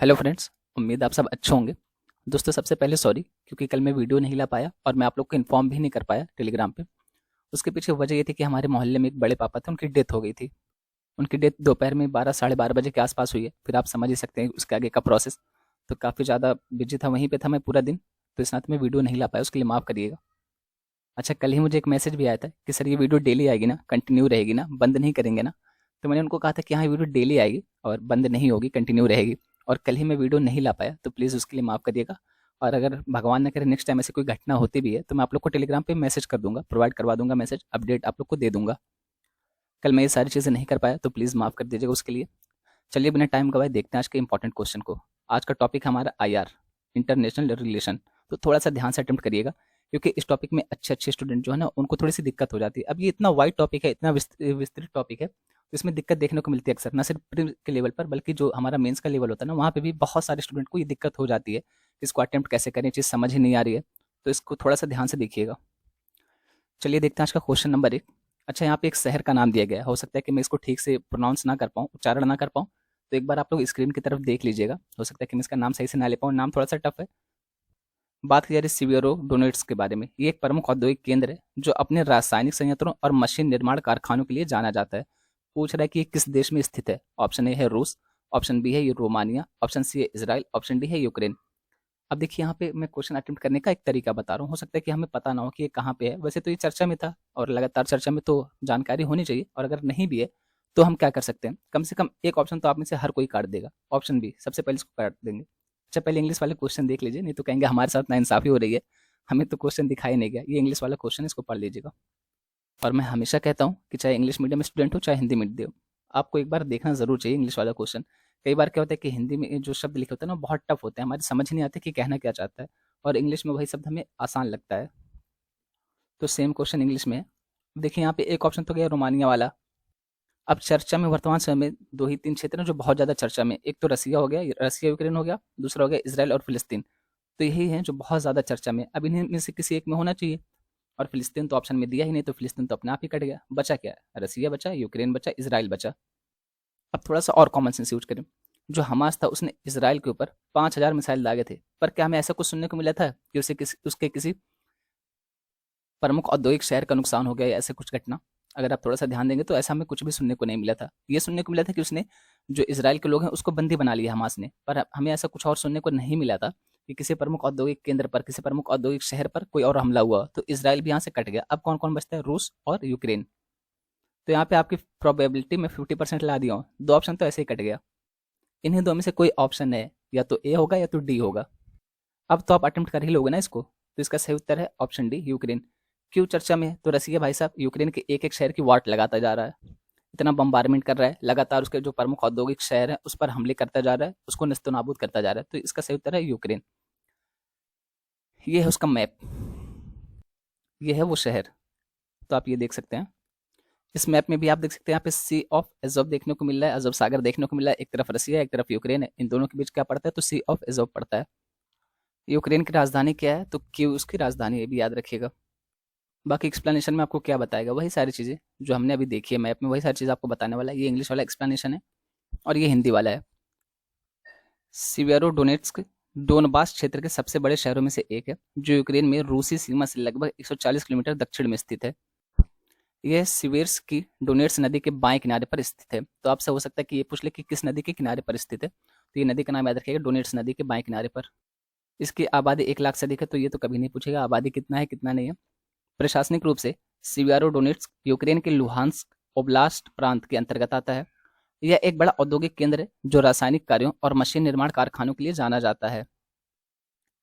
Hello friends. उम्मीद आप सब अच्छे होंगे। दोस्तों, सबसे पहले सॉरी, क्योंकि कल मैं वीडियो नहीं ला पाया और मैं आप लोग को इन्फॉर्म भी नहीं कर पाया टेलीग्राम पे। उसके पीछे वजह ये थी कि हमारे मोहल्ले में एक बड़े पापा थे, उनकी डेथ हो गई थी। उनकी डेथ दोपहर में 12 साढ़े 12 बजे के आसपास हुई है। फिर आप समझ ही सकते हैं उसके आगे का प्रोसेस। तो काफ़ी ज़्यादा बिजी था, वहीं पे था मैं पूरा दिन। तो इस नाते मैं वीडियो नहीं ला पाया, उसके लिए माफ़ करिएगा। अच्छा, कल ही मुझे एक मैसेज भी आया था कि सर ये वीडियो डेली आएगी ना, कंटिन्यू रहेगी ना, बंद नहीं करेंगे ना। तो मैंने उनको कहा था कि हाँ, ये वीडियो डेली आएगी और बंद नहीं होगी, कंटिन्यू रहेगी। और कल ही मैं वीडियो नहीं ला पाया, तो प्लीज़ उसके लिए माफ़ करिएगा। और अगर भगवान न करे नेक्स्ट टाइम ऐसी कोई घटना होती भी है तो मैं आप लोग को टेलीग्राम पे मैसेज कर दूंगा, प्रोवाइड करवा दूंगा, मैसेज अपडेट आप लोग को दे दूंगा। कल मैं ये सारी चीज़ें नहीं कर पाया तो प्लीज़ माफ़ कर दीजिएगा उसके लिए। चलिए बिना टाइम गवाए देखते हैं आज के इंपॉर्टेंट क्वेश्चन को। आज का टॉपिक हमारा आईआर, इंटरनेशनल रिलेशन। तो थोड़ा सा ध्यान से अटेम्प्ट करिएगा, क्योंकि इस टॉपिक में अच्छे अच्छे स्टूडेंट जो है ना, उनको थोड़ी सी दिक्कत हो जाती है। अब ये इतना वाइड टॉपिक है, इतना विस्तृत टॉपिक है, तो इसमें दिक्कत देखने को मिलती है अक्सर, ना सिर्फ प्री के लेवल पर बल्कि जो हमारा मेंस का लेवल होता है ना, वहाँ पे भी बहुत सारे स्टूडेंट को ये दिक्कत हो जाती है कि इसको अटेम्प्ट कैसे करें, चीज़ समझ ही नहीं आ रही है। तो इसको थोड़ा सा ध्यान से देखिएगा। चलिए देखते हैं आज का क्वेश्चन नंबर 1। अच्छा, यहाँ पे एक शहर का नाम दिया गया है, हो सकता है कि मैं इसको ठीक से प्रोनाउंस ना कर पाऊँ, उच्चारण ना कर पाऊँ। तो एक बार आप लोग स्क्रीन की तरफ देख लीजिएगा, हो सकता है कि मैं इसका नाम सही से ना ले पाऊँ, नाम थोड़ा सा टफ है। बात की जा रही है सिवियरो डोनेट्स के बारे में। ये एक प्रमुख औद्योगिक केंद्र है जो अपने रासायनिक संयंत्रों और मशीन निर्माण कारखानों के लिए जाना जाता है। पूछ रहा है कि ये किस देश में स्थित है। ऑप्शन ए है रूस, ऑप्शन बी है ये रोमानिया, ऑप्शन सी है इसराइल, ऑप्शन डी है यूक्रेन। अब देखिए, यहाँ पे मैं क्वेश्चन अटेम्प्ट करने का एक तरीका बता रहा हूँ, हो सकता है कि हमें पता ना हो कि ये कहाँ पे है। वैसे तो ये चर्चा में था और लगातार चर्चा में तो जानकारी होनी चाहिए, और अगर नहीं भी है तो हम क्या कर सकते हैं, कम से कम एक ऑप्शन तो आप में से हर कोई काट देगा। ऑप्शन बी सबसे पहले इसको काट देंगे। अच्छा, पहले इंग्लिश वाले क्वेश्चन देख लीजिए, नहीं तो कहेंगे हमारे साथ नाइंसाफी हो रही है। हमें तो क्वेश्चन दिखाई नहीं गया। ये इंग्लिश वाला क्वेश्चन है, इसको पढ़ लीजिएगा। और मैं हमेशा कहता हूँ कि चाहे इंग्लिश मीडियम स्टूडेंट हो चाहे हिंदी मीडियम, आपको एक बार देखना ज़रूर चाहिए इंग्लिश वाला क्वेश्चन। कई बार क्या होता है कि हिंदी में जो शब्द लिखे होते हैं ना, बहुत टफ होते हैं, हमारे समझ नहीं आते कि कहना क्या चाहता है, और इंग्लिश में वही शब्द हमें आसान लगता है। तो सेम क्वेश्चन इंग्लिश में है। देखिए, यहाँ पे एक ऑप्शन तो गया रोमानिया वाला। अब चर्चा में वर्तमान समय में दो ही तीन क्षेत्र हैं जो बहुत ज़्यादा चर्चा में, एक तो रसिया हो गया, रसिया यूक्रेन हो गया, दूसरा हो गया इसराइल और फिलिस्तीन। तो यही है जो बहुत ज़्यादा चर्चा में। अब इन्हीं में से किसी एक में होना चाहिए, और फिलिस्तीन तो ऑप्शन में दिया ही नहीं, तो फिलिस्तीन तो अपने आप ही कट गया। बचा क्या है? रसिया बचा, यूक्रेन बचा, इसराइल बचा। अब थोड़ा सा और कॉमन सेंस यूज करें। जो हमास था उसने इसराइल के ऊपर 5,000 मिसाइल दागे थे, पर क्या हमें ऐसा कुछ सुनने को मिला था कि उसके किसी प्रमुख औद्योगिक शहर का नुकसान हो गया या ऐसे कुछ घटना? अगर आप थोड़ा सा ध्यान देंगे तो ऐसा हमें कुछ भी सुनने को नहीं मिला था। ये सुनने को मिला था कि उसने जो इसराइल के लोग हैं उसको बंदी बना लिया हमास ने, पर हमें ऐसा कुछ और सुनने को नहीं मिला था कि किसी प्रमुख औद्योगिक केंद्र पर, किसी प्रमुख औद्योगिक शहर पर कोई और हमला हुआ। तो इसराइल भी यहाँ से कट गया। अब कौन कौन बचता है? रूस और यूक्रेन। तो यहाँ पे आपकी प्रोबेबिलिटी में 50% ला दिया हूँ, दो ऑप्शन तो ऐसे ही कट गया। इन्हीं दो में से कोई ऑप्शन है, या तो ए होगा या तो डी होगा। अब तो आप अटेम्प्ट कर ही लोगे ना इसको, तो इसका सही उत्तर है ऑप्शन डी, यूक्रेन। क्यों चर्चा में है? तो रसिया भाई साहब यूक्रेन के एक एक शहर की वाट लगाता जा रहा है, इतना बम्बारमेंट कर रहा है लगातार, उसके जो प्रमुख औद्योगिक शहर है उस पर हमले करता जा रहा है, उसको नस्तनाबूद करता जा रहा है। तो इसका सही उत्तर है यूक्रेन। ये है उसका मैप, ये है वो शहर। तो आप ये देख सकते हैं। इस मैप में भी आप देख सकते हैं, यहाँ पे सी ऑफ एजोव देखने को मिल रहा है, अजोव सागर देखने को मिल रहा है। एक तरफ रसिया है, एक तरफ यूक्रेन है, इन दोनों के बीच क्या पड़ता है? तो सी ऑफ एजोव पड़ता है। यूक्रेन की राजधानी क्या है? तो कीव उसकी राजधानी है, भी याद रखिएगा। बाकी एक्सप्लेनेशन में आपको क्या बताएगा? वही सारी चीज़ें जो हमने अभी देखी है मैप में, वही सारी चीज़ आपको बताने वाला है। ये इंग्लिश वाला एक्सप्लेनेशन है और ये हिंदी वाला है। सिवेरो डोनेट्स्क डोनबास क्षेत्र के सबसे बड़े शहरों में से एक है, जो यूक्रेन में रूसी सीमा से लगभग 140 किलोमीटर दक्षिण में स्थित है। यह सिवेर्स की डोनेट्स नदी के बाएं किनारे पर स्थित है। तो आपसे हो सकता है कि ये पूछ ले कि किस नदी के किनारे पर स्थित है, तो ये नदी का नाम याद रखिएगा, डोनेट्स नदी के बाएं किनारे पर। इसकी आबादी 1 लाख से अधिक है, तो ये तो कभी नहीं पूछेगा आबादी कितना है कितना नहीं है। प्रशासनिक रूप से सिवियारोडोनेट्स्क यूक्रेन के लुहांस्क ओब्लास्ट प्रांत के अंतर्गत आता है। यह एक बड़ा औद्योगिक केंद्र है जो रासायनिक कार्यों और मशीन निर्माण कारखानों के लिए जाना जाता है।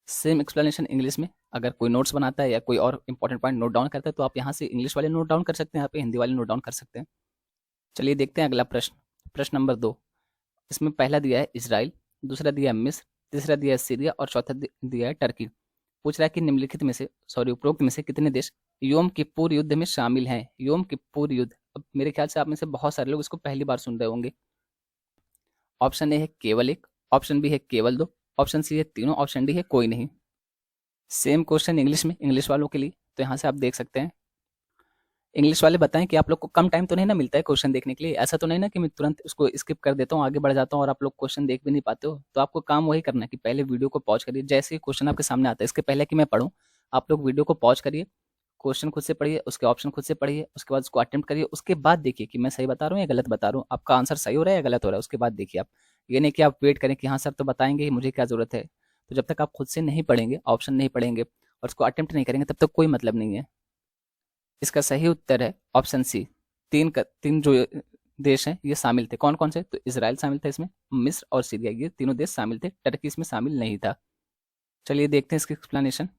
सेम एक्सप्लेनेशन इंग्लिश में। अगर कोई नोट्स बनाता है या कोई और इंपॉर्टेंट पॉइंट नोट डाउन करता है तो आप यहाँ से इंग्लिश वाले नोट डाउन कर सकते हैं, यहाँ पे हिंदी वाले नोट डाउन कर सकते हैं। चलिए देखते हैं अगला प्रश्न। प्रश्न नंबर 2। इसमें पहला दिया है इसराइल, दूसरा दिया है मिस्र, तीसरा दिया है सीरिया और चौथा दिया है टर्की। पूछ रहा है कि निम्नलिखित में से, सॉरी उपरोक्त में से कितने देश योम किप्पुर युद्ध में शामिल हैं? योम किप्पुर युद्ध, अब मेरे ख्याल से आप में से बहुत सारे लोग इसको पहली बार सुन रहे होंगे। ऑप्शन ए है केवल एक, ऑप्शन बी है केवल दो, ऑप्शन सी है तीनों, ऑप्शन डी है कोई नहीं। सेम क्वेश्चन इंग्लिश में, इंग्लिश वालों के लिए। तो यहाँ से आप देख सकते हैं इंग्लिश वाले बताएं कि आप लोग को कम टाइम तो नहीं ना मिलता है क्वेश्चन देखने के लिए, ऐसा तो नहीं ना कि मैं तुरंत उसको स्किप कर देता हूँ, आगे बढ़ जाता हूँ और आप लोग क्वेश्चन देख भी नहीं पाते हो। तो आपको काम वही करना है कि पहले वीडियो को पॉज करिए, जैसे ही क्वेश्चन आपके सामने आता है इसके पहले कि मैं पढ़ूँ, आप लोग वीडियो को पॉज करिए, क्वेश्चन खुद से पढ़िए, उसके ऑप्शन खुद से पढ़िए, उसके बाद उसको अटेम्प्ट करिए, उसके बाद देखिए कि मैं सही बता रहा हूँ या गलत बता रहा हूँ, आपका आंसर सही हो रहा है या गलत हो रहा है, उसके बाद देखिए आप। ये नहीं कि आप वेट करें कि हाँ सर तो बताएंगे ही, मुझे क्या ज़रूरत है। तो जब तक आप खुद से नहीं पढ़ेंगे, ऑप्शन नहीं पढ़ेंगे और उसको अटेम्प्ट नहीं करेंगे, तब तक कोई मतलब नहीं है। इसका सही उत्तर है ऑप्शन सी। तीन जो देश हैं ये शामिल थे, कौन कौन से? तो इसराइल शामिल था इसमें, मिस्र और सीरिया, ये तीनों देश शामिल थे, टर्की इसमें शामिल नहीं था। चलिए देखते हैं इसकी एक्सप्लेनेशन।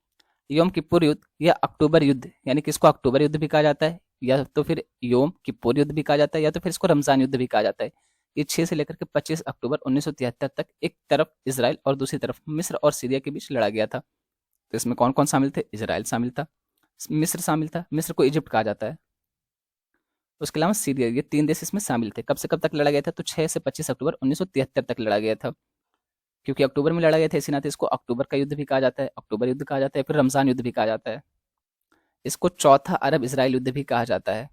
योम किप्पुर युद्ध या अक्टूबर युद्ध, यानी कि इसको अक्टूबर युद्ध भी कहा जाता है, या तो फिर योम किप्पुर युद्ध भी कहा जाता है, या तो फिर इसको रमजान युद्ध भी कहा जाता है। ये 6 से लेकर के 25 अक्टूबर 1973 तक एक तरफ इसराइल और दूसरी तरफ मिस्र और सीरिया के बीच लड़ा गया था। तो इसमें कौन कौन शामिल थे? इसराइल शामिल था, मिस्र शामिल था, मिस्र को इजिप्ट कहा जाता है, उसके अलावा सीरिया, ये 3 देश इसमें शामिल थे। कब से कब तक लड़ा गया था? तो 6 से 25 अक्टूबर 1973 तक लड़ा गया था। क्योंकि अक्टूबर में लड़ा गया था इसी नाते इसको अक्टूबर का युद्ध भी कहा जाता है, अक्टूबर युद्ध कहा जाता है, फिर रमजान युद्ध भी कहा जाता है। इसको चौथा अरब इसराइल युद्ध भी कहा जाता है।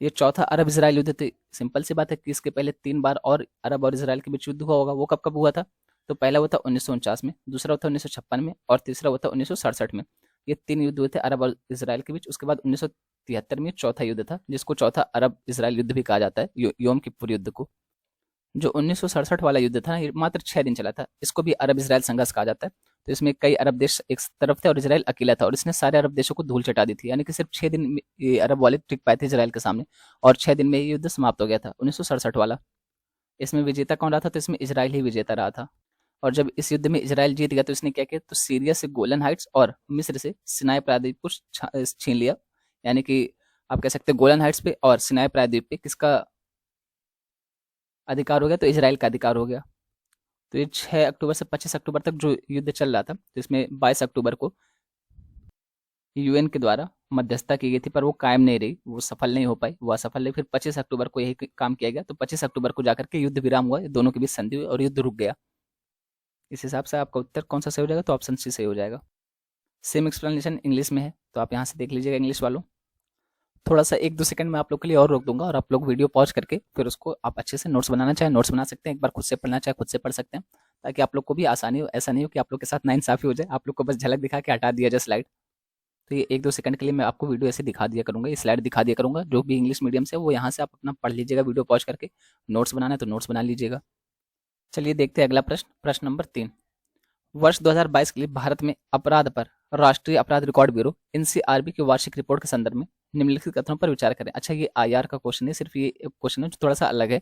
ये चौथा अरब इसराइल युद्ध थी। सिंपल सी बात है कि इसके पहले 3 बार और अरब और इसराइल के बीच युद्ध हुआ होगा। वो कब कब हुआ था? तो पहला हुआ था 1949 में, दूसरा हुआ था 1956 में और तीसरा हुआ था 1967 में। ये 3 युद्ध हुए थे अरब और इसराइल के बीच। उसके बाद 1973 में चौथा युद्ध था, जिसको चौथा अरब इसराइल युद्ध भी कहा जाता है, योम किप्पुर युद्ध को। जो 1967 वाला युद्ध था ये मात्र 6 दिन चला था। इसको भी अरब इसराइल संघर्ष कहा जाता है। तो इसमें कई अरब देश एक तरफ थे और इसराइल अकेला था, और इसने सारे अरब देशों को धूल चटा दी थी। यानी कि सिर्फ 6 दिन में ये अरब वाले टिक पाए थे इसराइल के सामने, और 6 दिन में ये युद्ध समाप्त हो गया था 1967 वाला। इसमें विजेता कौन रहा था? तो इसमें इसराइल ही विजेता रहा था। और जब इस युद्ध में इसराइल जीत गया तो इसने क्या किया? तो सीरिया से गोलन हाइट्स और मिस्र से सिनाई प्रायद्वीप को छीन लिया। यानी कि आप कह सकते हैं गोलन हाइट्स पे और सिनाई प्रायद्वीप पे किसका अधिकार हो गया? तो इसराइल का अधिकार हो गया। तो ये 6 अक्टूबर से 25 अक्टूबर तक जो युद्ध चल रहा था, तो इसमें 22 अक्टूबर को यूएन के द्वारा मध्यस्थता की गई थी, पर वो कायम नहीं रही, वो सफल नहीं हो पाई, वो असफल रही। फिर 25 अक्टूबर को यही काम किया गया। तो 25 अक्टूबर को जाकर के युद्ध विराम हुआ, दोनों के बीच संधि हुई और युद्ध रुक गया। इस हिसाब से आपका उत्तर कौन सा सही हो जाएगा? तो ऑप्शन सी सही हो जाएगा। सेम एक्सप्लेनेशन इंग्लिश में है, तो आप यहाँ से देख लीजिएगा इंग्लिश वालों। थोड़ा सा 1-2 सेकंड में आप लोग के लिए और रोक दूंगा, और आप लोग वीडियो पॉज करके फिर उसको आप अच्छे से नोट्स बनाना चाहे नोट्स बना सकते हैं, एक बार खुद से पढ़ना चाहे खुद से पढ़ सकते हैं, ताकि आप लोग को भी आसानी हो। ऐसा नहीं हो कि आप लोग के साथ नाइंसाफी हो जाए, आप लोग को बस झलक दिखा के हटा दिया जाए स्लाइड। तो ये 1-2 सेकंड के लिए मैं आपको वीडियो ऐसे दिखा दिया करूंगा, ये स्लाइड दिखा दिया करूंगा। जो भी इंग्लिश मीडियम से वो यहाँ से आप अपना पढ़ लीजिएगा वीडियो पॉज करके। नोट्स बनाना है तो नोट्स बना लीजिएगा। चलिए देखते हैं अगला प्रश्न, प्रश्न नंबर 3। वर्ष 2022 के लिए भारत में अपराध पर राष्ट्रीय अपराध रिकॉर्ड ब्यूरो एनसीआरबी की वार्षिक रिपोर्ट के संदर्भ में निम्नलिखित कथनों पर विचार करें। अच्छा, ये आईआर का क्वेश्चन है, सिर्फ ये क्वेश्चन है जो थोड़ा सा अलग है,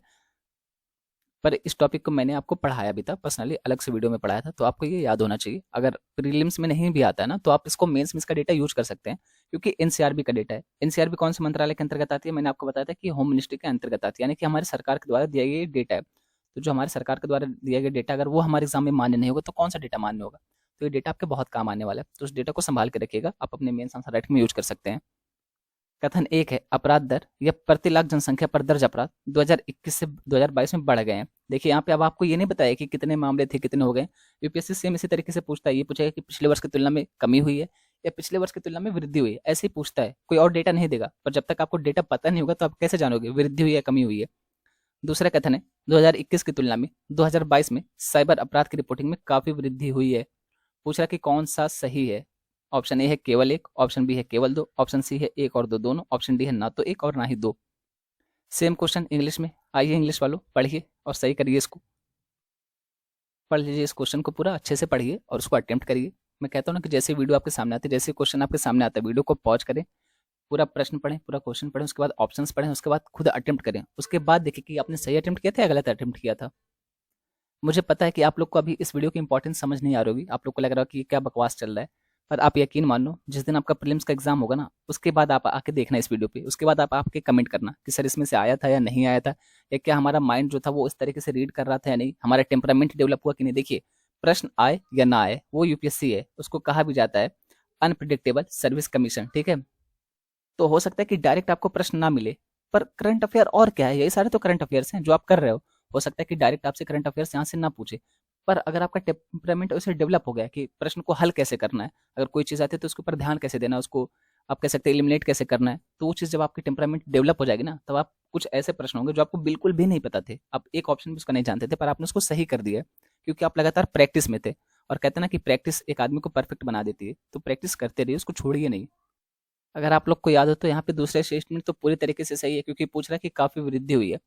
पर इस टॉपिक को मैंने आपको पढ़ाया भी था पर्सनली, अलग से वीडियो में पढ़ाया था, तो आपको ये याद होना चाहिए। अगर प्रीलिम्स में नहीं भी आता है ना, तो आप इसको मेंस में इसका डेटा यूज कर सकते हैं, क्योंकि एनसीआरबी का डेटा है। एनसीआरबी कौन से मंत्रालय के अंतर्गत आती है? मैंने आपको बताया था कि होम मिनिस्ट्री के अंतर्गत आती है, यानी कि हमारे सरकार के द्वारा दिया गया डेटा है। तो जो हमारे सरकार के द्वारा दिया गया डेटा अगर वो हमारे एग्जाम में मान्य नहीं होगा, तो कौन सा डेटा मान्य होगा? तो ये डेटा आपके बहुत काम आने वाला है, तो उस डेटा को संभाल के रखिएगा, आप अपने मेंस आंसर राइटिंग में यूज कर सकते हैं। कथन 1 है, अपराध दर या प्रति लाख जनसंख्या पर दर्ज अपराध 2021 से 2022 में बढ़ गए हैं। देखिए यहाँ पे अब आपको ये नहीं बताया कि कितने मामले थे, कितने हो गए। यूपीएससी सेम इसी तरीके से पूछता है, ये पूछेगा कि पिछले वर्ष की तुलना में कमी हुई है या पिछले वर्ष की तुलना में वृद्धि हुई है, ऐसे ही पूछता है, कोई और डेटा नहीं देगा। पर जब तक आपको डेटा पता नहीं होगा तो आप कैसे जानोगे वृद्धि हुई है कमी हुई है। दूसरा कथन है, 2021 की तुलना में 2022 में साइबर अपराध की रिपोर्टिंग में काफी वृद्धि हुई है। पूछ रहा कि कौन सा सही है? ऑप्शन ए है केवल 1, ऑप्शन बी है केवल 2, ऑप्शन सी है 1 और 2 दोनों, ऑप्शन डी है ना तो 1 और ना ही 2। सेम क्वेश्चन इंग्लिश में। आइए इंग्लिश वालों पढ़िए और सही करिए इसको। पढ़ लीजिए इस क्वेश्चन को पूरा अच्छे से पढ़िए और उसको अटेम्प्ट करिए। मैं कहता हूँ ना कि जैसे वीडियो आपके सामने आते हैं, जैसे क्वेश्चन आपके सामने आता है, वीडियो को पॉज करें, पूरा प्रश्न पढ़ें, पूरा क्वेश्चन पढ़ें, उसके बाद ऑप्शंस पढ़ें, उसके बाद खुद अटेम्प्ट करें। उसके बाद देखिए कि आपने सही अटेम्प्ट किया था या गलत अटेम्प्ट किया था। मुझे पता है कि आप लोग को अभी इस वीडियो की इंपॉर्टेंस समझ नहीं आ रही होगी, आप लोग को लग रहा है कि ये क्या बकवास चल रहा है। पर आप यकीन मान लो, जिस दिन आपका प्रीलिम्स का एग्जाम होगा ना, उसके बाद आप आके देखना इस वीडियो पे, उसके बाद आप आके कमेंट करना कि सर इसमें से आया था या नहीं आया था, या क्या हमारा माइंड जो था वो इस तरीके से रीड कर रहा था या नहीं, हमारा टेम्परामेंट डेवलप हुआ कि नहीं। देखिए, प्रश्न आए या ना आए, वो यूपीएससी है, उसको कहा भी जाता है अनप्रिडिक्टेबल सर्विस कमीशन, ठीक है। तो हो सकता है कि डायरेक्ट आपको प्रश्न ना मिले, पर करंट अफेयर और क्या है, यही सारे तो करंट अफेयर्स हैं जो आप कर रहे हो सकता है कि डायरेक्ट आपसे करंट अफेयर्स यहाँ से ना पूछे, पर अगर आपका टेम्परामेंट उसे डेवलप हो गया कि प्रश्न को हल कैसे करना है, अगर कोई चीज़ आती है तो उसके ऊपर ध्यान कैसे देना है, उसको आप कह सकते हैं एलिमिनेट कैसे करना है। तो वो चीज़ जब आपकी टेम्परामेंट डेवलप हो जाएगी ना, तब आप कुछ ऐसे प्रश्न होंगे जो आपको बिल्कुल भी नहीं पता थे, आप एक ऑप्शन भी उसका नहीं जानते थे, पर आपने उसको सही कर दिया क्योंकि आप लगातार प्रैक्टिस में थे। और कहते हैं ना कि प्रैक्टिस एक आदमी को परफेक्ट बना देती है, तो प्रैक्टिस करते रहिए, उसको छोड़िए नहीं। अगर आप लोग को याद हो तो यहाँ पे दूसरा स्टेटमेंट तो पूरी तरीके से सही है, क्योंकि पूछ रहा है कि काफ़ी वृद्धि हुई है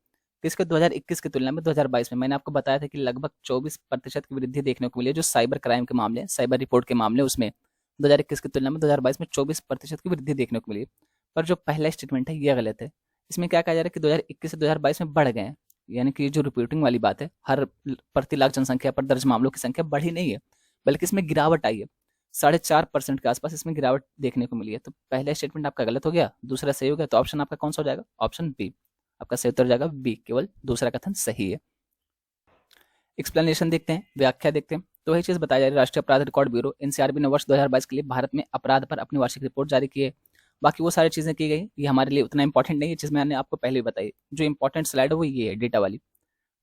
किसके 2021 की तुलना में 2022 में। मैंने आपको बताया था कि लगभग 24% की वृद्धि देखने को मिली है जो साइबर क्राइम के मामले, साइबर रिपोर्ट के मामले, उसमें 2021 की तुलना में 2022 में 24% की वृद्धि देखने को मिली है। पर जो पहला स्टेटमेंट है ये गलत है। इसमें क्या कहा जा रहा है कि 2021 से 2022 में बढ़ गए हैं, यानी कि जो रिपोर्टिंग वाली बात है, हर प्रति लाख जनसंख्या पर दर्ज मामलों की संख्या बढ़ी नहीं है, बल्कि इसमें गिरावट आई है। 4.5% के आसपास इसमें गिरावट देखने को मिली है। तो पहला स्टेटमेंट आपका गलत हो गया, दूसरा सही हो गया। तो ऑप्शन आपका कौन सा हो जाएगा? ऑप्शन बी आपका सही उत्तर हो जाएगा, बी, केवल दूसरा कथन सही है। एक्सप्लेनेशन देखते हैं, व्याख्या देखते हैं। तो वही चीज बताई जा रही है, राष्ट्रीय अपराध रिकॉर्ड ब्यूरो एनसीआरबी ने वर्ष 2022 के लिए भारत में अपराध पर अपनी वार्षिक रिपोर्ट जारी की है। बाकी वो सारी चीजें की गई, ये हमारे लिए उतना इंपॉर्टेंट नहीं है, चीज मैंने आपको पहले ही बताई। जो इंपॉर्टेंट स्लाइड है वो ये है, डेटा वाली।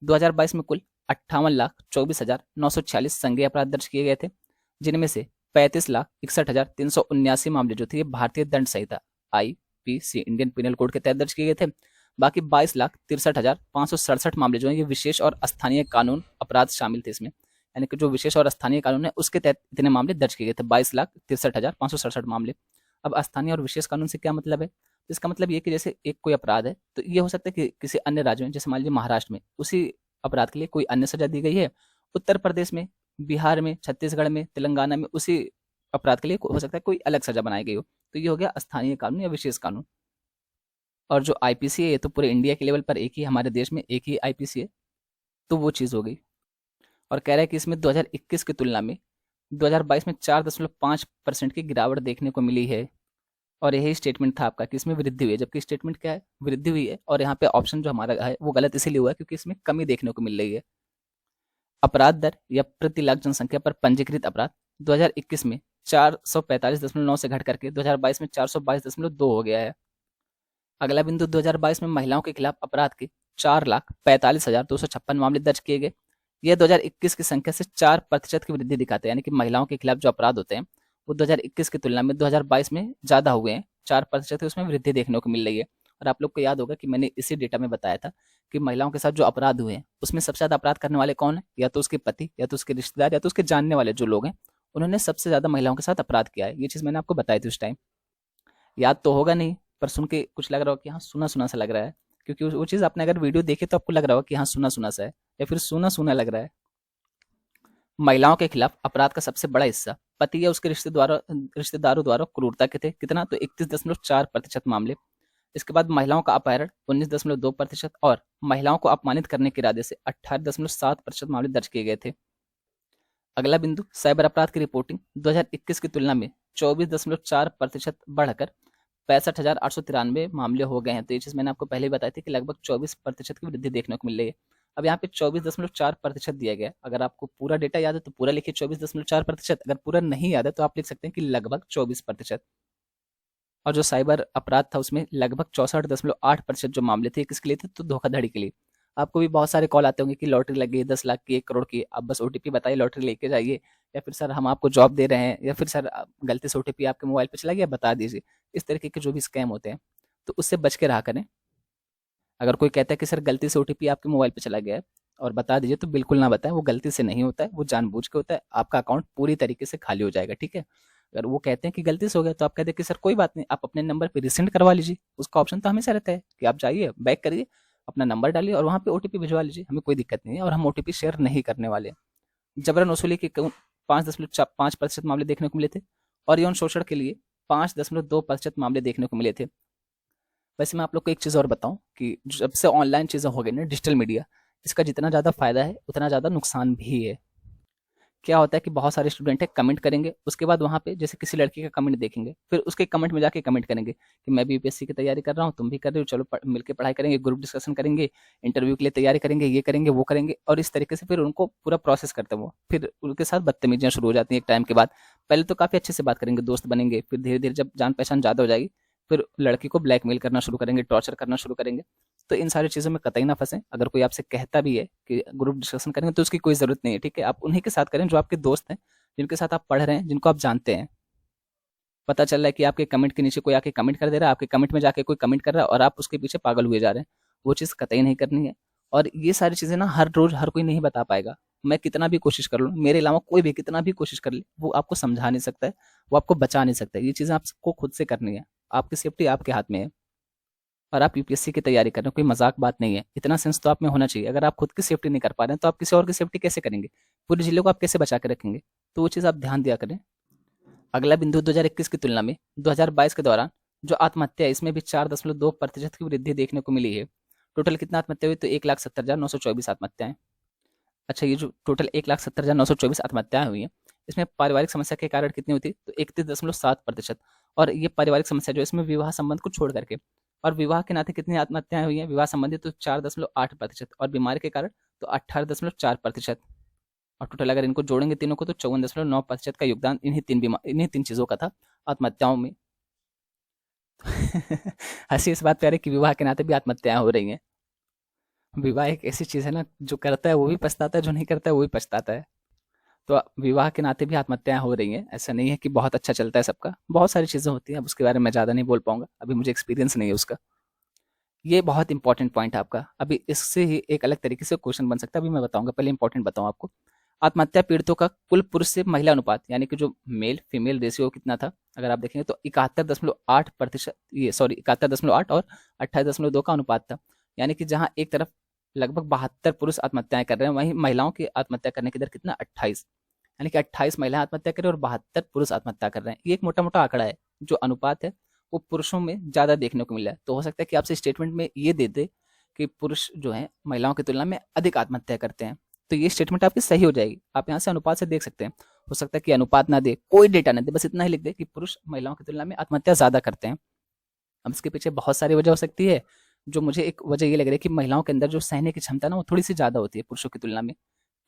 2022 में कुल 58,24,946 संज्ञेय अपराध दर्ज किए गए थे, जिनमें से 35,61,379 मामले जो थे ये भारतीय दंड संहिता आईपीसी इंडियन पिनल कोड के तहत दर्ज किए गए थे। बाकी 22,63,567 मामले जो है ये विशेष और स्थानीय कानून अपराध शामिल थे इसमें, यानी कि जो विशेष और स्थानीय कानून है उसके तहत इतने मामले दर्ज किए गए थे, 22,63,567 मामले। अब स्थानीय और विशेष कानून से क्या मतलब है? तो इसका मतलब ये कि जैसे एक कोई अपराध है तो ये हो सकता है कि किसी अन्य राज्य में, जैसे मान लीजिए महाराष्ट्र में उसी अपराध के लिए कोई अन्य सजा दी गई है, उत्तर प्रदेश में, बिहार में, छत्तीसगढ़ में, तेलंगाना में उसी अपराध के लिए हो सकता है कोई अलग सजा बनाई गई हो। तो ये हो गया स्थानीय कानून या विशेष कानून। और जो आईपीसी है ये तो पूरे इंडिया के लेवल पर एक ही, हमारे देश में एक ही आईपीसी है, तो वो चीज़ हो गई। और कह रहा है कि इसमें 2021 की तुलना में 2022 में 4.5% की गिरावट देखने को मिली है। और यही स्टेटमेंट था आपका कि इसमें वृद्धि हुई है, जबकि स्टेटमेंट क्या है? वृद्धि हुई है। और यहाँ पे ऑप्शन जो हमारा है वो गलत इसीलिए हुआ है क्योंकि इसमें कमी देखने को मिल रही है। अपराध दर या प्रति लाख जनसंख्या पर पंजीकृत अपराध 2021 में 445.9 से घट करके 2022 में 422.2 हो गया है। अगला बिंदु, 2022 में महिलाओं के खिलाफ अपराध के 4,45,256 मामले दर्ज किए गए। यह 2021 की संख्या से 4% की वृद्धि दिखाते हैं, यानी कि महिलाओं के खिलाफ जो अपराध होते हैं वो 2021 की तुलना में 2022 में ज़्यादा हुए हैं, 4% की उसमें वृद्धि देखने को मिल रही है। और आप लोग को याद होगा कि मैंने इसी डेटा में बताया था कि महिलाओं के साथ जो अपराध हुए हैं उसमें सबसे ज़्यादा अपराध करने वाले कौन है? या तो उसके पति, या तो उसके रिश्तेदार, या तो उसके जानने वाले जो लोग हैं, उन्होंने सबसे ज़्यादा महिलाओं के साथ अपराध किया है। ये चीज़ मैंने आपको बताई थी उस टाइम, याद तो होगा नहीं, पर सुन के कुछ लग रहा हो कि हाँ सुना सुना सा लग रहा है, क्योंकि वो चीज़ आपने अगर वीडियो देखे तो आपको लग रहा होगा कि हाँ सुना सुना सा है, या फिर सुना सुना लग रहा है। महिलाओं के खिलाफ अपराध का सबसे बड़ा हिस्सा पति या उसके रिश्तेदारों द्वारा क्रूरता के थे, कितना? तो 31.4% मामले। इसके बाद महिलाओं का अपहरण 19.2% और महिलाओं को अपमानित करने के इरादे से 18.7% मामले दर्ज किए गए थे। अगला बिंदु, साइबर अपराध की रिपोर्टिंग 2021 की तुलना में 24.4% बढ़कर 65,893 मामले हो गए हैं। तो ये चीज़ मैंने आपको पहले ही बताई थी कि लगभग 24% की वृद्धि देखने को मिल रही है। अब यहाँ पे 24.4% दिया गया है। अगर आपको पूरा डेटा याद है तो पूरा लिखिए 24.4%, अगर पूरा नहीं याद है तो आप लिख सकते हैं कि लगभग 24%। और जो साइबर अपराध था उसमें लगभग 64.8% जो मामले थे किसके लिए थे? तो धोखाधड़ी के लिए। आपको भी बहुत सारे कॉल आते होंगे कि लॉटरी लग गई 10 लाख की, 1 करोड़ की, आप बस ओटीपी बताइए, लॉटरी लेके जाइए, या फिर सर हम आपको जॉब दे रहे हैं, या फिर सर गलती से ओटीपी आपके मोबाइल पे चला गया, बता दीजिए। इस तरीके के जो भी स्कैम होते हैं तो उससे बच के रहा करें। अगर कोई कहता है कि सर गलती से ओटीपी आपके मोबाइल पे चला गया है और बता दीजिए, तो बिल्कुल ना बताएं, वो गलती से नहीं होता है, वो जानबूझ के होता है, आपका अकाउंट पूरी तरीके से खाली हो जाएगा, ठीक है। अगर वो कहते हैं कि गलती से हो गया तो आप कहते हैं कि सर कोई बात नहीं, आप अपने नंबर पे रिसेंड करवा लीजिए, उसका ऑप्शन तो हमेशा रहता है कि आप जाइए बैक करिए, अपना नंबर डालिए और वहाँ पे ओटीपी भिजवा लीजिए, हमें कोई दिक्कत नहीं है और हम ओटीपी शेयर नहीं करने वाले। जबरन वसूली के 5.5% मामले देखने को मिले थे और यौन शोषण के लिए 5.2% मामले देखने को मिले थे। वैसे मैं आप लोग को एक चीज़ और बताऊं कि जब से ऑनलाइन चीज़ें हो गई ना, डिजिटल मीडिया, इसका जितना ज़्यादा फायदा है उतना ज़्यादा नुकसान भी है। क्या होता है कि बहुत सारे स्टूडेंट है कमेंट करेंगे, उसके बाद वहाँ पे जैसे किसी लड़की का कमेंट देखेंगे, फिर उसके कमेंट में जाके कमेंट करेंगे कि मैं भी यूपीएससी की तैयारी कर रहा हूँ, तुम भी कर रहे हो, चलो मिलकर पढ़ाई करेंगे, ग्रुप डिस्कशन करेंगे, इंटरव्यू के लिए तैयारी करेंगे, ये करेंगे वो करेंगे, और इस तरीके से फिर उनको पूरा प्रोसेस करते हैं वो, फिर उनके साथ बदतमीजियाँ शुरू हो जाती हैं एक टाइम के बाद। पहले तो काफ़ी अच्छे से बात करेंगे, दोस्त बनेंगे, फिर धीरे धीरे जब जान पहचान ज़्यादा हो जाएगी फिर लड़की को ब्लैकमेल करना शुरू करेंगे, टॉर्चर करना शुरू करेंगे। तो इन सारी चीज़ों में कतई ना फंसें। अगर कोई आपसे कहता भी है कि ग्रुप डिस्कशन करेंगे तो उसकी कोई ज़रूरत नहीं है, ठीक है। आप उन्हीं के साथ करें जो आपके दोस्त हैं, जिनके साथ आप पढ़ रहे हैं, जिनको आप जानते हैं। पता चल रहा है कि आपके कमेंट के नीचे कोई आके कमेंट कर दे रहा है, आपके कमेंट में जाके कोई कमेंट कर रहा है और आप उसके पीछे पागल हुए जा रहे हैं। वो चीज़ कतई नहीं करनी है। और ये सारी चीज़ें ना हर रोज़ हर कोई नहीं बता पाएगा। मैं कितना भी कोशिश कर लूँ, मेरे अलावा कोई भी कितना भी कोशिश कर ले, वो आपको समझा नहीं सकता है, वो आपको बचा नहीं सकता है। ये चीज़ें आपको खुद से करनी है। आपकी सेफ्टी आपके हाथ में है। और आप यूपीएससी की तैयारी कर रहे हो, कोई मजाक बात नहीं है। इतना सेंस तो आप में होना चाहिए। अगर आप खुद की सेफ्टी नहीं कर पा रहे हैं तो आप किसी और की सेफ्टी कैसे करेंगे? पूरे जिले को आप कैसे बचा के रखेंगे? तो वो चीज़ आप ध्यान दिया करें। अगला बिंदु 2021 की तुलना में 2022 के दौरान जो आत्महत्या है, इसमें भी 4.2% की वृद्धि देखने को मिली है। टोटल कितना आत्महत्या हुई? तो 1,70,924 आत्महत्याएं। अच्छा, ये जो टोटल 1,70,924 आत्महत्याएं हुई हैं, इसमें पारिवारिक समस्या के कारण कितनी हुई थी? तो 31.7%। और ये पारिवारिक समस्या जो है, इसमें विवाह संबंध को छोड़ करके, और विवाह के नाते कितनी आत्महत्याएं हुई हैं विवाह संबंधित? तो 4.8%। और बीमारी के कारण तो 18.4%। और टोटल अगर इनको जोड़ेंगे तीनों को तो 54.9% का योगदान इन्हीं तीन चीज़ों का था आत्महत्याओं में। हंसी इस बात पे आ रही है कि विवाह के नाते भी आत्महत्याएं हो रही हैं। विवाह एक ऐसी चीज़ है ना, जो करता है वो भी पछताता है, जो नहीं करता है वो भी पछताता है। तो विवाह के नाते भी आत्महत्याएं हो रही हैं। ऐसा नहीं है कि बहुत अच्छा चलता है सबका, बहुत सारी चीज़ें होती हैं। अब उसके बारे में ज़्यादा नहीं बोल पाऊंगा, अभी मुझे एक्सपीरियंस नहीं है उसका। ये बहुत इंपॉर्टेंट पॉइंट है आपका। अभी इससे ही एक अलग तरीके से क्वेश्चन बन सकता है, अभी मैं बताऊंगा। पहले इंपॉर्टेंट बताऊं आपको। आत्महत्या पीड़ितों का कुल पुरुष से महिला अनुपात, यानी कि जो मेल फीमेल रेशियो कितना था, अगर आप देखेंगे तो 71.8%, ये सॉरी 71.8 और 28.2 का अनुपात था। यानी कि जहां एक तरफ लगभग 72 पुरुष आत्महत्याएं कर रहे हैं, वहीं महिलाओं की आत्महत्या करने की दर कितना? 28। यानी कि 28 महिलाएं आत्महत्या कर रही हैं और 72 पुरुष आत्महत्या कर रहे हैं। ये एक मोटा मोटा आंकड़ा है। जो अनुपात है वो पुरुषों में ज्यादा देखने को मिला है। तो हो सकता है कि आपसे स्टेटमेंट में ये दे दे कि पुरुष जो है महिलाओं की तुलना में अधिक आत्महत्या करते हैं, तो ये स्टेटमेंट आपकी सही हो जाएगी। आप यहाँ से अनुपात से देख सकते हैं। हो सकता है कि अनुपात ना दे, कोई डेटा ना दे, बस इतना ही लिख दे कि पुरुष महिलाओं की तुलना में आत्महत्या ज्यादा करते हैं। अब इसके पीछे बहुत सारी वजह हो सकती है। जो मुझे एक वजह ये लग रही है कि महिलाओं के अंदर जो सहने की क्षमता ना, वो थोड़ी सी ज्यादा होती है पुरुषों की तुलना में।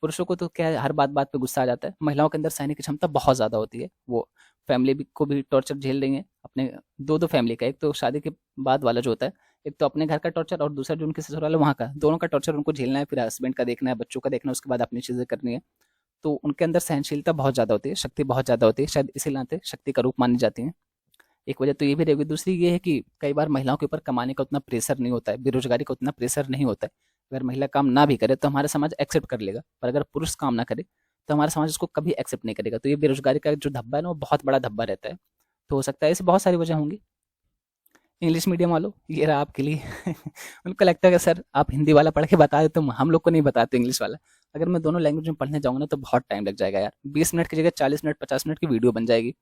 पुरुषों को तो क्या है, हर बात बात पे गुस्सा आ जाता है। महिलाओं के अंदर सहने की क्षमता बहुत ज्यादा होती है। वो फैमिली को भी टॉर्चर झेल रही है अपने, दो दो फैमिली का, एक तो शादी के बाद वाला जो होता है, एक तो अपने घर का टॉर्चर, और दूसरा जो उनके ससुराल है वहाँ का, दोनों का टॉर्चर उनको झेलना है। फिर हस्बैंड का देखना है, बच्चों का देखना है, उसके बाद अपनी चीजें करनी है। तो उनके अंदर सहनशीलता बहुत ज्यादा होती है, शक्ति बहुत ज्यादा होती है। शायद इसी नाते शक्ति का रूप मानी जाती है। एक वजह तो ये भी रहेगी। दूसरी ये है कि कई बार महिलाओं के ऊपर कमाने का उतना प्रेशर नहीं होता है, बेरोजगारी का उतना प्रेशर नहीं होता है। अगर महिला काम ना भी करे तो हमारा समाज एक्सेप्ट कर लेगा, पर अगर पुरुष काम ना करे तो हमारा समाज उसको कभी एक्सेप्ट नहीं करेगा। तो ये बेरोजगारी का जो धब्बा है ना, वो बहुत बड़ा धब्बा रहता है। तो हो सकता है ऐसी बहुत सारी वजह होंगी। इंग्लिश मीडियम वालों, ये रहा आपके लिए। उनको लगता है कि सर आप हिंदी वाला पढ़ के बता देते, तो हम लोग को नहीं बताते इंग्लिश वाला। अगर मैं दोनों लैंग्वेज में पढ़ने जाऊंगा ना तो बहुत टाइम लग जाएगा यार। 20 मिनट की जगह 40 मिनट 50 मिनट की वीडियो बन जाएगी।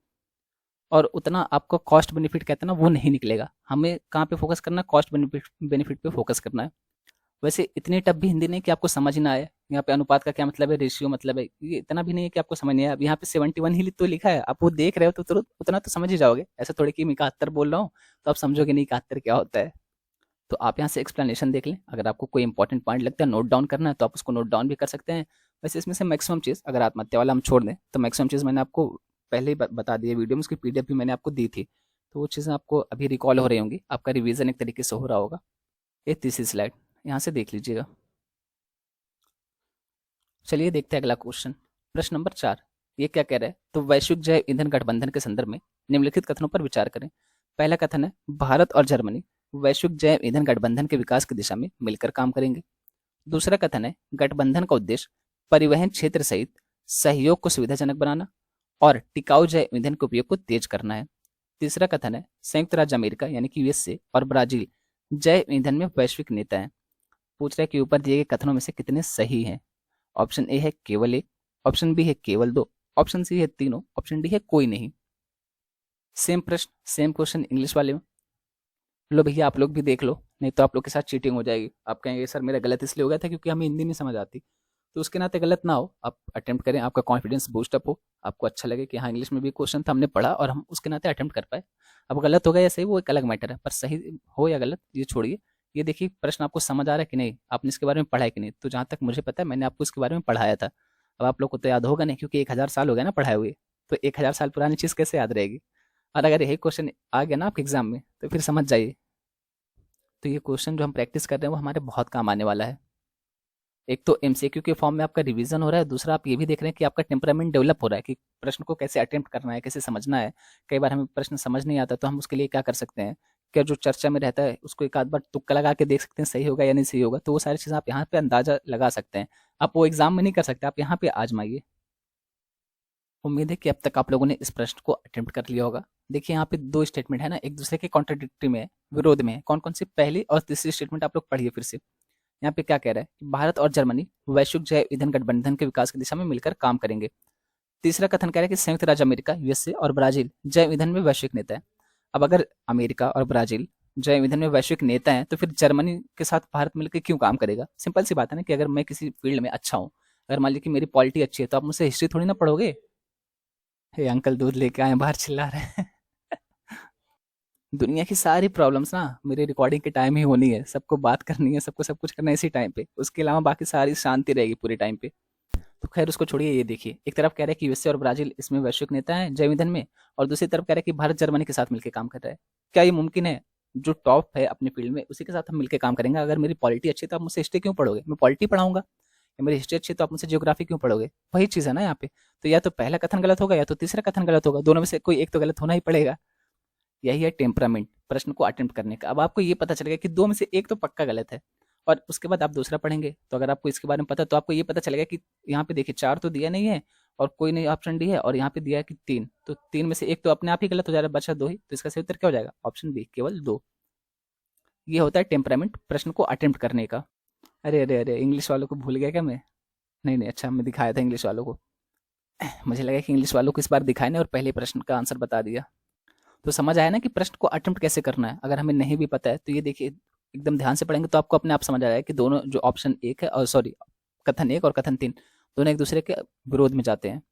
और उतना आपको कॉस्ट बेनिफिट कहते हैं ना, वो नहीं निकलेगा। हमें कहाँ पे फोकस करना है? कॉस्ट बेनिफिट बेनिफिट पे फोकस करना है। वैसे इतनी टफ भी हिंदी नहीं कि आपको समझ ही ना आए। यहाँ पे अनुपात का क्या मतलब है, रेशियो मतलब है, ये इतना भी नहीं है कि आपको समझ नहीं आए। अब यहाँ पे 71 ही तो लिखा है, आप वो देख रहे हो तो तुरंत उतना तो समझ ही जाओगे। ऐसा थोड़ी कि मैं 71 बोल रहा हूँ तो आप समझोगे नहीं 71 क्या होता है। तो आप यहाँ से एक्सप्लेनेशन देख लें। अगर आपको कोई इंपॉर्टेंट पॉइंट लगता है नोट डाउन करना है तो आप उसको नोट डाउन भी कर सकते हैं। वैसे इसमें से मैक्सिमम चीज़, अगर आत्महत्या वाला हम छोड़ दें, तो मैक्सिमम चीज़ मैंने आपको पहले ही बता दी है वीडियो में। उसकी पीडीएफ भी मैंने आपको दी थी। तो वो चीज़ें आपको अभी रिकॉल हो रही होंगी, आपका रिवीजन एक तरीके से हो रहा होगा। ये तीसरी स्लाइड यहाँ से देख लीजिएगा। चलिए देखते हैं अगला क्वेश्चन। प्रश्न नंबर 4, ये क्या कह रहा है? तो वैश्विक जैव ईंधन गठबंधन के संदर्भ में निम्नलिखित कथनों पर विचार करें। पहला कथन है, भारत और जर्मनी वैश्विक जैव ईंधन गठबंधन के विकास की दिशा में मिलकर काम करेंगे। दूसरा कथन है, गठबंधन का उद्देश्य परिवहन क्षेत्र सहित सहयोग को सुविधाजनक बनाना और टिकाऊ जैव ईंधन के उपयोग को तेज करना है। तीसरा कथन है, संयुक्त राज्य अमेरिका यानी कि यूएसए और ब्राजील जैव ईंधन में वैश्विक नेता है। पूछ रहा है कि ऊपर दिए गए कथनों में से कितने सही हैं। ऑप्शन ए है केवल एक, ऑप्शन बी है केवल दो, ऑप्शन सी है तीनों, ऑप्शन डी है कोई नहीं। सेम प्रश्न सेम क्वेश्चन इंग्लिश वाले में। लो भैया आप लोग भी देख लो, नहीं तो आप लोग के साथ चीटिंग हो जाएगी। आप कहेंगे सर मेरा गलत इसलिए हो गया था क्योंकि हमें हिंदी नहीं समझ आती। तो उसके नाते गलत ना हो, आप अटेम्प्ट करें, आपका कॉन्फिडेंस बूस्ट अप हो, आपको अच्छा लगे कि हाँ इंग्लिश में भी क्वेश्चन था हमने पढ़ा और हम उसके नाते अटेम्प्ट कर पाए। अब गलत होगा या सही वो एक अलग मैटर है, पर सही हो या गलत ये छोड़िए। ये देखिए प्रश्न आपको समझ आ रहा है कि नहीं, आपने इसके बारे में पढ़ा है कि नहीं। तो जहाँ तक मुझे पता है मैंने आपको इसके बारे में पढ़ाया था। अब आप लोग को तो याद होगा नहीं, क्योंकि 1000 साल हो गया ना पढ़ाए हुए। तो 1000 साल पुरानी चीज़ कैसे याद रहेगी? और अगर यही क्वेश्चन आ गया ना आपके एग्जाम में तो फिर समझ जाइए। तो ये क्वेश्चन जो हम प्रैक्टिस कर रहे हैं वो हमारे बहुत काम आने वाला है। एक तो एमसीक्यू के फॉर्म में आपका रिवीजन हो रहा है, दूसरा आप ये भी देख रहे हैं कि आपका टेम्परामेंट डेवलप हो रहा है कि प्रश्न को कैसे अटेम्प्ट करना है, कैसे समझना है। कई बार हमें प्रश्न समझ नहीं आता तो हम उसके लिए क्या कर सकते हैं, क्या जो चर्चा में रहता है उसको एक आध बार तुक्का लगा के देख सकते हैं सही होगा या नहीं सही होगा। तो वो सारी चीज़ें आप यहाँ पे अंदाजा लगा सकते हैं। आप वो एग्जाम में नहीं कर सकते, आप यहाँ पे आजमाइए। उम्मीद है कि अब तक आप लोगों ने इस प्रश्न को अटेम्प्ट कर लिया होगा। देखिए यहाँ पे दो स्टेटमेंट है ना, एक दूसरे के कॉन्ट्राडिक्टरी में है, विरोध में है। कौन कौन सी? पहली और तीसरी स्टेटमेंट आप लोग पढ़िए फिर से। यहाँ पे क्या कह रहा है कि भारत और जर्मनी वैश्विक जैव ईंधन गठबंधन के विकास की दिशा में मिलकर काम करेंगे। तीसरा कथन कह रहा है कि संयुक्त राज्य अमेरिका, यूएसए और ब्राजील जैव ईंधन में वैश्विक नेता है। अब अगर अमेरिका और ब्राजील जैव ईंधन में वैश्विक नेता हैं तो फिर जर्मनी के साथ भारत मिलकर क्यों काम करेगा? सिंपल सी बात है ना कि अगर मैं किसी फील्ड में अच्छा हूँ, अगर मान लीजिए कि मेरी पॉलिटी अच्छी है, तो आप मुझसे हिस्ट्री थोड़ी ना पढ़ोगे। हे अंकल दूध लेके आए, बाहर चिल्ला रहे हैं। दुनिया की सारी प्रॉब्लम्स ना मेरे रिकॉर्डिंग के टाइम ही होनी है, सबको बात करनी है, सबको सब कुछ करना है इसी टाइम पे, उसके अलावा बाकी सारी शांति रहेगी पूरे टाइम पे। तो खैर उसको छोड़िए। ये देखिए, एक तरफ कह रहा है कि यूएसए और ब्राजील इसमें वैश्विक नेता है जैव ईंधन में, और दूसरी तरफ कह रहा है कि भारत जर्मनी के साथ मिलकर काम कर रहा है। क्या ये मुमकिन है? जो टॉप है अपने फील्ड में उसी के साथ हम मिलकर काम करेंगे। अगर मेरी पॉलिटी अच्छी है तो आप मुझसे हिस्ट्री क्यों पढ़ोगे? मैं पॉलिटी पढ़ाऊंगा। या मेरी हिस्ट्री अच्छी है तो आप मुझसे जियोग्राफी क्यों पढ़ोगे? वही चीज़ है ना यहाँ पे। तो या तो पहला कथन गलत होगा या तो तीसरा कथन गलत होगा, दोनों में से कोई एक तो गलत होना ही पड़ेगा। यही है टेम्परामेंट प्रश्न को अटेम्प्ट करने का। अब आपको ये पता चलेगा कि दो में से एक तो पक्का गलत है, और उसके बाद आप दूसरा पढ़ेंगे तो अगर आपको इसके बारे में पता है तो आपको ये पता चलेगा कि यहाँ पे देखिए 4 तो दिया नहीं है और कोई नहीं ऑप्शन डी है, और यहाँ पे दिया है कि 3, तो 3 में से एक तो अपने आप ही गलत हो जा रहा है, बचा 2 ही। तो इसका सही उत्तर क्या हो जाएगा? ऑप्शन बी, केवल 2। ये होता है टेम्परामेंट प्रश्न को अटेम्प्ट करने का। अरे अरे अरे, इंग्लिश वालों को भूल गया क्या मैं? नहीं नहीं, अच्छा मैं दिखाया था इंग्लिश वालों को। मुझे लगा कि इंग्लिश वालों को इस बार दिखाए नहीं और पहले प्रश्न का आंसर बता दिया। तो समझ आया ना कि प्रश्न को अटेम्प्ट कैसे करना है। अगर हमें नहीं भी पता है तो ये देखिए, एकदम ध्यान से पढ़ेंगे तो आपको अपने आप समझ आ जाएगा कि दोनों जो ऑप्शन एक है, और सॉरी कथन एक और कथन 3, दोनों एक दूसरे के विरोध में जाते हैं।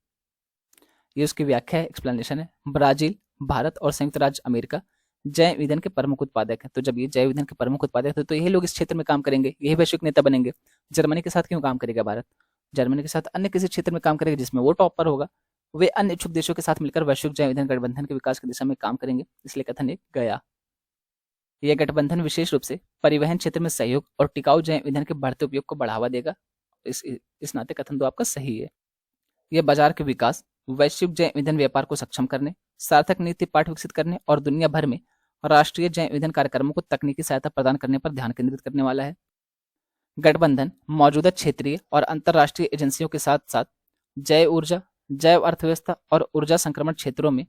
ये उसकी व्याख्या है, एक्सप्लेनेशन है। ब्राजील, भारत और संयुक्त राज्य अमेरिका जैव ईंधन के प्रमुख उत्पादक हैं। तो जब ये जैव ईंधन के प्रमुख उत्पादक थे तो यही लोग इस क्षेत्र में काम करेंगे, यही वैश्विक नेता बनेंगे। जर्मनी के साथ क्यों काम करेगा भारत? जर्मनी के साथ अन्य किसी क्षेत्र में काम करेगा जिसमें वो टॉपर होगा। वे अन्य इच्छुक देशों के साथ मिलकर वैश्विक जैव ईंधन गठबंधन के विकास की दिशा में काम करेंगे, इसलिए कथन एक गया। यह गठबंधन विशेष रूप से परिवहन क्षेत्र में सहयोग और टिकाऊ जैव ईंधन के बढ़ते उपयोग को बढ़ावा देगा। इस नाते कथन 2 आपका सही है। यह बाजार के विकास, वैश्विक जैव ईंधन व्यापार को सक्षम करने, सार्थक नीति पाठ विकसित करने और दुनिया भर में राष्ट्रीय जैव ईंधन कार्यक्रमों को तकनीकी सहायता प्रदान करने पर ध्यान केंद्रित करने वाला है। गठबंधन मौजूदा क्षेत्रीय और अंतर्राष्ट्रीय एजेंसियों के साथ साथ जैव ऊर्जा, जैव अर्थव्यवस्था और ऊर्जा संक्रमण क्षेत्रों में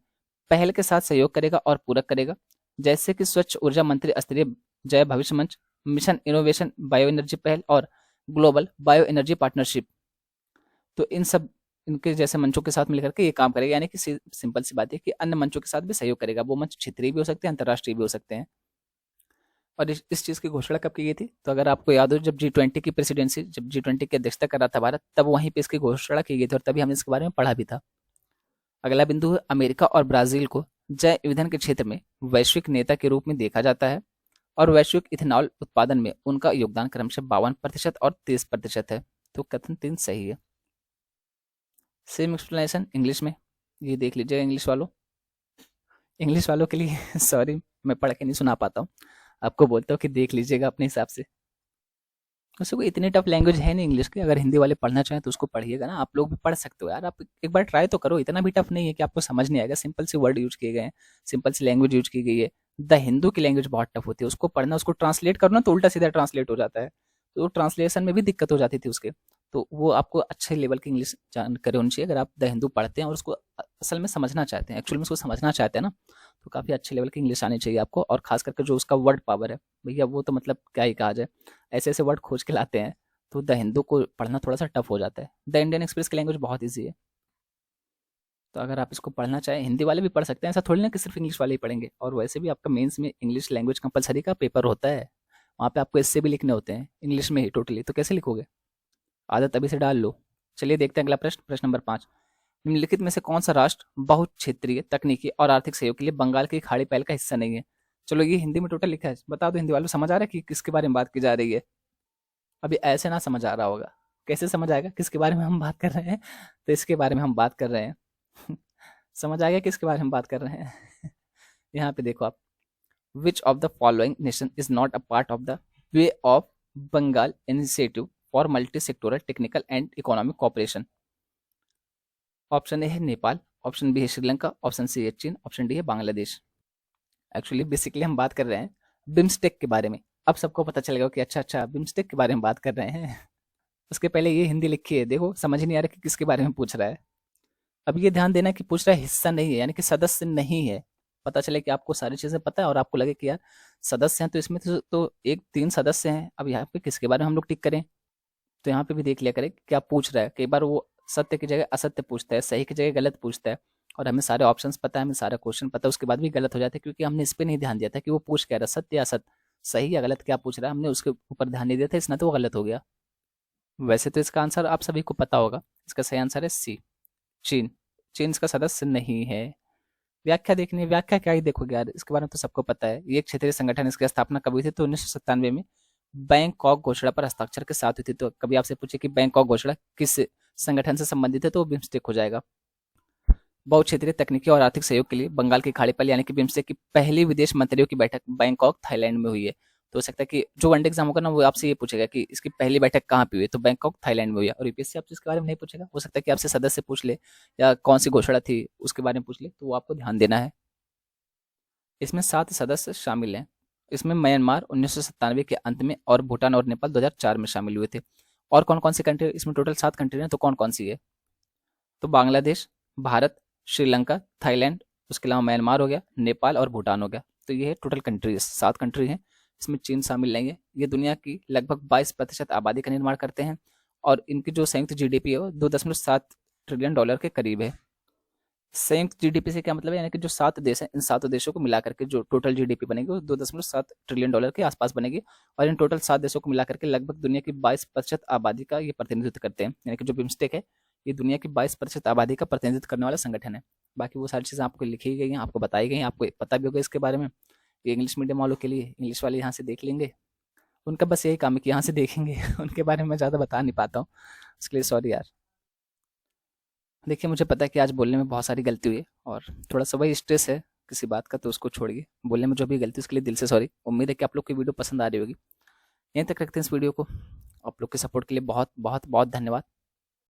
पहल के साथ सहयोग करेगा और पूरक करेगा, जैसे कि स्वच्छ ऊर्जा मंत्री स्तरीय जैव भविष्य मंच, मिशन इनोवेशन बायो एनर्जी पहल और ग्लोबल बायो एनर्जी पार्टनरशिप। तो इन सब इनके जैसे मंचों के साथ मिलकर के ये काम करेगा। यानी कि सिंपल सी बात है कि अन्य मंचों के साथ भी सहयोग करेगा। वो मंच क्षेत्रीय भी हो सकते हैं, अंतर्राष्ट्रीय भी हो सकते हैं। और इस चीज़ की घोषणा कब की गई थी? तो अगर आपको याद हो, जब G20 की प्रेसिडेंसी, जब G20 की अध्यक्षता कर रहा था भारत, तब वहीं पे इसकी घोषणा की गई थी और तभी हमने इसके बारे में पढ़ा भी था। अगला बिंदु है, अमेरिका और ब्राजील को जैव ईंधन के क्षेत्र में वैश्विक नेता के रूप में देखा जाता है और वैश्विक इथेनॉल उत्पादन में उनका योगदान क्रमशः 52% और 30% है। तो कथन 3 सही है। सेम एक्सप्लेनेशन इंग्लिश में, ये देख लीजिएगा इंग्लिश वालों के लिए सॉरी मैं पढ़ के नहीं सुना पाता हूँ, आपको बोलता हूँ कि देख लीजिएगा अपने हिसाब से। वैसे कोई इतनी टफ लैंग्वेज है नहीं इंग्लिश की, अगर हिंदी वाले पढ़ना चाहें तो उसको पढ़िएगा ना, आप लोग भी पढ़ सकते हो यार। आप एक बार ट्राई तो करो, इतना भी टफ नहीं है कि आपको समझ नहीं आएगा। सिंपल सी वर्ड यूज किए गए हैं, सिंपल सी लैंग्वेज यूज की गई है। द हिंदू की लैंग्वेज बहुत टफ होती है, उसको पढ़ना, उसको ट्रांसलेट करना तो उल्टा सीधा ट्रांसलेट हो जाता है, तो ट्रांसलेशन में भी दिक्कत हो जाती थी उसके। तो वो आपको अच्छे लेवल की इंग्लिश जानकारी होनी चाहिए अगर आप द हिंदू पढ़ते हैं और उसको असल में समझना चाहते हैं, एक्चुअली में उसको समझना चाहते हैं ना, तो काफ़ी अच्छे लेवल की इंग्लिश आनी चाहिए आपको। और खास करके जो उसका वर्ड पावर है भैया, वो तो मतलब क्या ही कहा जाए, ऐसे ऐसे वर्ड खोज के लाते हैं। तो द हिंदू को पढ़ना थोड़ा सा टफ हो जाता है। द इंडियन एक्सप्रेस की लैंग्वेज बहुत ईजी है, तो अगर आप इसको पढ़ना चाहें, हिंदी वाले भी पढ़ सकते हैं, ऐसा थोड़ी ना कि सिर्फ इंग्लिश वाले ही पढ़ेंगे। और वैसे भी आपका मेंस में इंग्लिश लैंग्वेज कंपलसरी का पेपर होता है, वहाँ पे आपको इससे भी लिखने होते हैं इंग्लिश में ही टोटली, तो कैसे लिखोगे? आदत अभी से डाल लो। चलिए देखते हैं अगला प्रश्न, प्रश्न नंबर 5। निम्नलिखित में से कौन सा राष्ट्र बहुत क्षेत्रीय तकनीकी और आर्थिक सहयोग के लिए बंगाल की खाड़ी पहल का हिस्सा नहीं है? चलो ये हिंदी में टोटल लिखा है, बता दो हिंदी वालों, समझ आ रहा है कि किसके बारे में बात की जा रही है? अभी ऐसे ना समझ आ रहा होगा, कैसे समझ आएगा किसके बारे में हम बात कर रहे हैं? तो इसके बारे में हम बात कर रहे हैं। समझ आ गया किसके बारे में हम बात कर रहे हैं? यहाँ पे देखो आप, which of the following nation is not a part of the bay of Bengal initiative for multi sectoral technical and economic cooperation. Option A है नेपाल, ऑप्शन बी है श्रीलंका, ऑप्शन सी है चीन, ऑप्शन डी है बांग्लादेश। एक्चुअली बेसिकली हम बात कर रहे हैं बिम्स्टेक के बारे में। अब सबको पता चलेगा कि अच्छा अच्छा बिम्स्टेक के बारे में बात कर रहे हैं। उसके पहले ये हिंदी लिखी है, देखो समझ नहीं आ रहा कि किसके बारे में पूछ रहा है। अब ये ध्यान देना कि पूछ रहा है हिस्सा नहीं है, यानी कि सदस्य नहीं है। पता चले कि आपको सारी चीजें पता है और आपको लगे कि यार सदस्य हैं, तो इसमें तो एक 3 सदस्य हैं। अब यहाँ पे किसके बारे में हम लोग टिक करें, तो यहाँ पे भी देख लिया करें कि क्या पूछ रहा है। कई बार वो सत्य की जगह असत्य पूछता है, सही की जगह गलत पूछता है, और हमें सारे ऑप्शंस पता है, हमें सारा क्वेश्चन पता है, उसके बाद भी गलत हो जाता है क्योंकि हमने इस पे नहीं ध्यान दिया था कि वो पूछ क्या रहा, सत्य या असत्य, सही या गलत क्या पूछ रहा है, हमने उसके ऊपर ध्यान नहीं दिया था, इसलिए तो वो गलत हो गया। वैसे तो इसका आंसर आप सभी को पता होगा, इसका सही आंसर है सी, चीन। चीन इसका सदस्य नहीं है। व्याख्या देखनी है, व्याख्या क्या ही देखोगे यार, इसके बारे में तो सबको पता है। ये एक क्षेत्रीय संगठन है, इसकी स्थापना कब हुई थी, तो 1997 में बैंकॉक घोषणा पर हस्ताक्षर के साथ हुई थी। तो कभी आपसे पूछे कि बैंकॉक घोषणा किस संगठन से संबंधित है, तो वो बिम्स्टेक हो जाएगा। बहुक्षेत्रीय तकनीकी और आर्थिक सहयोग के लिए बंगाल की खाड़ी पर यानी कि बिम्स्टेक की पहली विदेश मंत्रियों की बैठक बैंकॉक थाईलैंड में हुई है। तो हो सकता है कि जो वनडे एग्जाम होगा ना, वो आपसे ये पूछेगा कि इसकी पहली बैठक कहाँ पे हुई है, तो बैंकॉक थाईलैंड में हुई है। और यूपीएससी आपसे इसके बारे में नहीं पूछेगा, हो सकता है कि आपसे सदस्य पूछ ले या कौन सी घोषणा थी उसके बारे में पूछ ले, तो वो आपको ध्यान देना है। इसमें 7 सदस्य शामिल हैं। इसमें म्यांमार 1997 के अंत में और भूटान और नेपाल 2004 में शामिल हुए थे। और कौन कौन सी कंट्री, इसमें टोटल 7 कंट्री हैं, तो कौन कौन सी है, तो बांग्लादेश, भारत, श्रीलंका, थाईलैंड, उसके अलावा म्यांमार हो गया, नेपाल और भूटान हो गया। तो ये है टोटल कंट्रीज, 7 कंट्री हैं। इसमें चीन शामिल नहीं है। ये दुनिया की लगभग 22% आबादी का निर्माण करते हैं और इनकी जो संयुक्त जीडीपी है वो 2.7 ट्रिलियन डॉलर के करीब है। संयुक्त जीडीपी से क्या मतलब है, यानी कि जो 7 देश हैं, इन 7 देशों को मिलाकर के जो टोटल जीडीपी बनेगी वो 2.7 ट्रिलियन डॉलर के आसपास बनेगी। और इन टोटल 7 देशों को मिलाकर के लगभग दुनिया की 22% आबादी का ये प्रतिनिधित्व करते हैं। यानी कि जो बिम्स्टेक है ये दुनिया की 22% आबादी का प्रतिनिधित्व करने वाला संगठन है। बाकी वो सारी चीज़ें आपको लिखी गई हैं, आपको बताई गई हैं, आपको पता भी होगा इसके बारे में। ये इंग्लिश मीडियम वालों के लिए, इंग्लिश वाले यहाँ से देख लेंगे, उनका बस यही काम है कि यहाँ से देखेंगे। उनके बारे में मैं ज़्यादा बता नहीं पाता हूँ, उसके लिए सॉरी यार। देखिए मुझे पता है कि आज बोलने में बहुत सारी गलती हुई है और थोड़ा सा वही स्ट्रेस है किसी बात का, तो उसको छोड़िए। बोलने में जो भी गलती उसके लिए दिल से सॉरी। उम्मीद है कि आप लोग की वीडियो पसंद आ रही होगी। यहीं तक रखते हैं इस वीडियो को। आप लोग के सपोर्ट के लिए बहुत बहुत बहुत धन्यवाद।